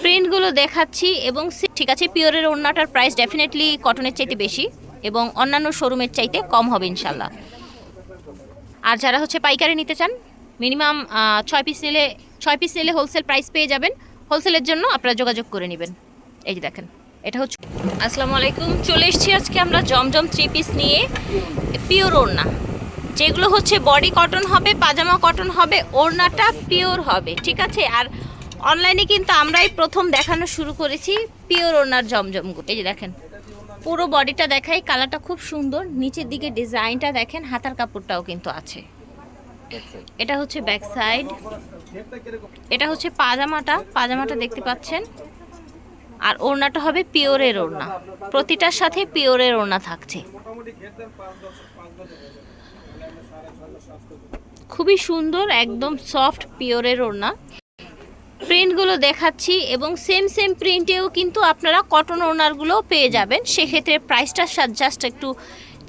প্রিন্টগুলো দেখাচ্ছি এবং ঠিক আছে, পিওরের ওড়নাটার প্রাইস ডেফিনেটলি কটনের চাইতে বেশি এবং অন্যান্য শোরুমের চাইতে কম হবে ইনশাল্লাহ। আর যারা হচ্ছে পাইকারি নিতে চান, মিনিমাম 6 পিস নিলে হোলসেল প্রাইস পেয়ে যাবেন। হোলসেলের জন্য আপনারা যোগাযোগ করে নেবেন। এই যে দেখেন, এটা হচ্ছে। আসসালামু আলাইকুম, চলে এসেছি আজকে আমরা জমজম 3 পিস নিয়ে। পিওর ওড়না, যেগুলো হচ্ছে বডি কটন হবে, পাজামা কটন হবে, ওড়নাটা পিওর হবে, ঠিক আছে। আর অনলাইনে কিন্তু আমরাই প্রথম দেখানো শুরু করেছি পিওর ওড়নার জমজমগুলো। এই যে দেখেন, পুরো বডিটা দেখাই, কালারটা খুব সুন্দর, নিচের দিকে ডিজাইনটা দেখেন, হাতার কাপড়টাও কিন্তু আছে। এটা হচ্ছে ব্যাক সাইড, এটা হচ্ছে পাজামাটা দেখতে পাচ্ছেন। আর ওড়নাটা হবে পিওরের ওড়না, প্রতিটার সাথে পিওরের ওড়না থাকছে। খুবই সুন্দর, একদম সফট পিওরের ওড়না। প্রিন্টগুলো দেখাচ্ছি এবং সেম প্রিন্টেও কিন্তু আপনারা কটন ওড়নারগুলোও পেয়ে যাবেন। সেক্ষেত্রে প্রাইসটা জাস্ট একটু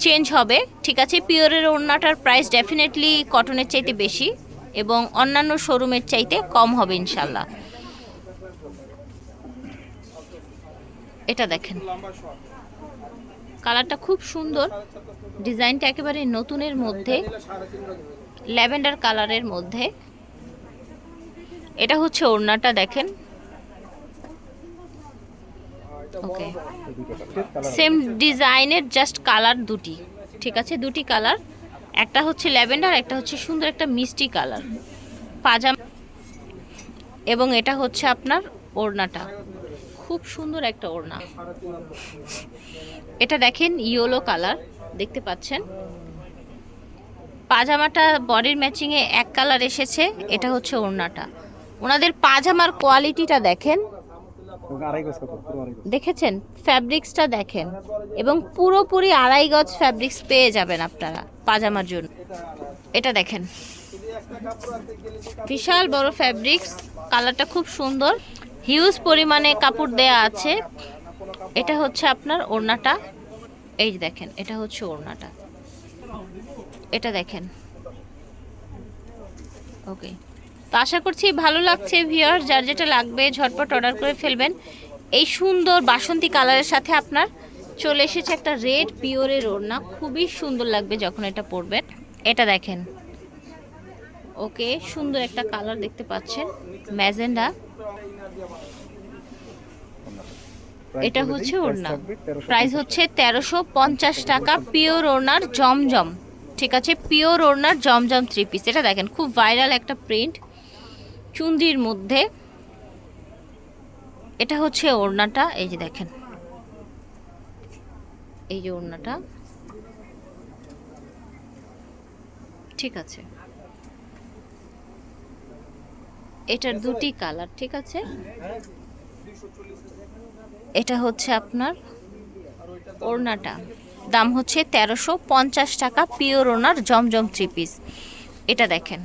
চেঞ্জ হবে, ঠিক আছে। পিওরের ওড়নাটার প্রাইস ডেফিনেটলি কটনের চাইতে বেশি এবং অন্যান্য শোরুমের চাইতে কম হবে ইনশাল্লাহ। এটা দেখেন, কালারটা খুব সুন্দর, ডিজাইনটা একেবারে নতুনের মধ্যে, ল্যাভেন্ডার কালারের মধ্যে। এটা হচ্ছে ওড়নাটা দেখেন। ওকে, সেম ডিজাইনের জাস্ট কালার দুটি, ঠিক আছে, দুটি কালার, একটা হচ্ছে ল্যাভেন্ডার, একটা হচ্ছে সুন্দর একটা মিষ্টি কালার পাজামা। এবং এটা হচ্ছে আপনার ওড়নাটা, খুব সুন্দর একটা ওড়না। এটা দেখেন ইয়েলো কালার দেখতে পাচ্ছেন। পাজামাটা বডির ম্যাচিংয়ে এক কালার এসেছে। এটা হচ্ছে ওড়নাটা। ওনাদের পাজামার কোয়ালিটিটা দেখেন, দেখেছেন, ফ্যাব্রিক্সটা দেখেন, এবং পুরোপুরি 2.5 গজ ফ্যাব্রিক্স পেয়ে যাবেন আপনারা পাজামার জন্য। এটা দেখেন, বিশাল বড় ফ্যাব্রিক্স, কালারটা খুব সুন্দর, হিউজ পরিমাণে কাপড় দেয়া আছে। এটা হচ্ছে আপনার ওড়নাটা, এই যে দেখেন, এটা হচ্ছে ওড়নাটা। এটা দেখেন, ওকে। তো আশা করছি ভালো লাগছে ভিউয়ার, যার যেটা লাগবে ঝটপট অর্ডার করে ফেলবেন। এই সুন্দর বাসন্তী কালারের সাথে আপনার চলে এসেছে একটা রেড পিওরের ওড়না, খুবই সুন্দর লাগবে যখন এটা পরবেন। এটা দেখেন, ওকে, সুন্দর একটা কালার দেখতে পাচ্ছেন, ম্যাজেন্ডা। এটা হচ্ছে ওড়না, প্রাইস হচ্ছে 1350 টাকা। পিওর ওড়নার জমজম, ঠিক আছে, পিওর ওড়নার জমজম 3 পিস। এটা দেখেন, খুব ভাইরাল একটা প্রিন্ট চুন্দির মধ্যে। এটা হচ্ছে ওড়নাটা, এই যে দেখেন, এই যে ওড়নাটা, ঠিক আছে। এটার দুটি কালার, ঠিক আছে। এটা হচ্ছে আপনার ওড়নাটা, দাম হচ্ছে 1350 টাকা, পিওর ওড়নার জমজম 3 পিস। এটা দেখেন।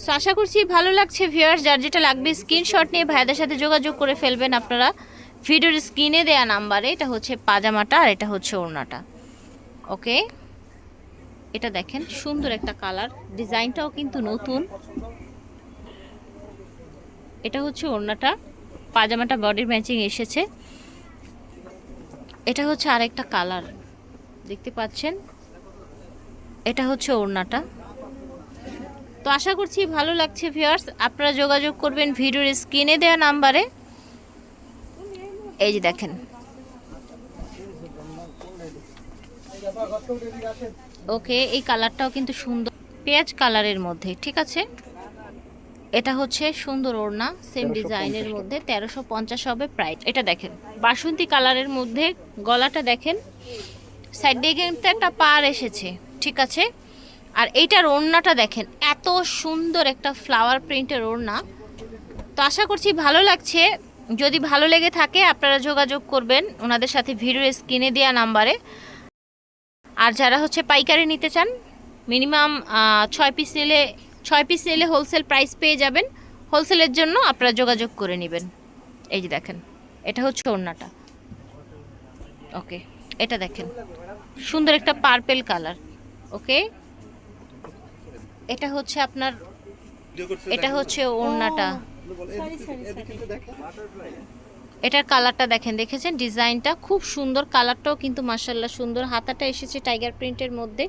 সো আশা করছি ভালো লাগছে ভিউয়ার্স, যার যেটা লাগবে স্ক্রিনশট নিয়ে ভাইদের সাথে যোগাযোগ করে ফেলবেন আপনারা ভিডিওর স্ক্রিনে দেয়া নাম্বারে। এটা হচ্ছে পাজামাটা আর এটা হচ্ছে ওড়নাটা, ওকে। এটা দেখেন, সুন্দর একটা কালার, ডিজাইনটাও কিন্তু নতুন। এটা হচ্ছে ওড়নাটা, পাজামাটা বডির ম্যাচিং এসেছে। এটা হচ্ছে আরেকটা কালার দেখতে পাচ্ছেন। এটা হচ্ছে ওড়নাটা। তো আশা করছি ভালো লাগছে ভিউয়ার্স, আপনারা যোগাযোগ করবেন ভিডিওর স্ক্রিনে দেওয়া নাম্বারে। এই যে দেখেন, ওকে, এই কালারটাও কিন্তু সুন্দর, পেঁয়াজ কালারের মধ্যে, ঠিক আছে। এটা হচ্ছে সুন্দর ওড়না, সেম ডিজাইনের মধ্যে, 1350 হবে প্রাইস। এটা দেখেন, বাসন্তী কালারের মধ্যে, গলাটা দেখেন, সাইড দিয়ে কিন্তু একটা পার এসেছে, ঠিক আছে। আর এইটার ওড়নাটা দেখেন, এত সুন্দর একটা ফ্লাওয়ার প্রিন্টের ওড়না। তো আশা করছি ভালো লাগছে, যদি ভালো লেগে থাকে আপনারা যোগাযোগ করবেন ওনাদের সাথে ভিডিওর স্ক্রিনে দেওয়া নাম্বারে। আর যারা হচ্ছে পাইকারি নিতে চান, মিনিমাম 6 পিস নিলে হোলসেল প্রাইস পেয়ে যাবেন। হোলসেলের জন্য আপনারা যোগাযোগ করে নেবেন। এই যে দেখেন, এটা হচ্ছে ওড়নাটা, ওকে। এটা দেখেন, সুন্দর একটা পার্পেল কালার, ওকে। এটা হচ্ছে আপনার, এটা হচ্ছে ওড়নাটা, এটার কালারটা দেখেন, দেখেছেন ডিজাইনটা খুব সুন্দর, কালারটাও কিন্তু মাশাআল্লাহ সুন্দর। হাতাটা এসেছে টাইগার প্রিন্টের মধ্যে,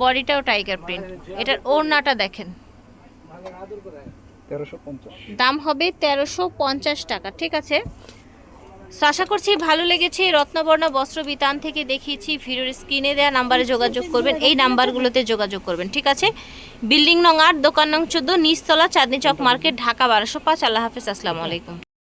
বডিটাও টাইগার প্রিন্ট। এটার ওড়নাটা দেখেন, 1350 দাম হবে 1350 টাকা। ঠিক আছে, তো আশা করছি ভালো লেগেছে। রত্নবর্ণ বস্ত্র বিতান থেকে দেখিয়েছি, ভিডিওর স্ক্রিনে দেওয়া নাম্বারে যোগাযোগ করবেন, এই নাম্বারগুলোতে যোগাযোগ করবেন। ঠিক আছে, বিল্ডিং নং 8, দোকান নং 14, নিচতলা, চাঁদনি চক মার্কেট, ঢাকা 1205। আল্লাহ হাফেজ, আসসালামু আলাইকুম।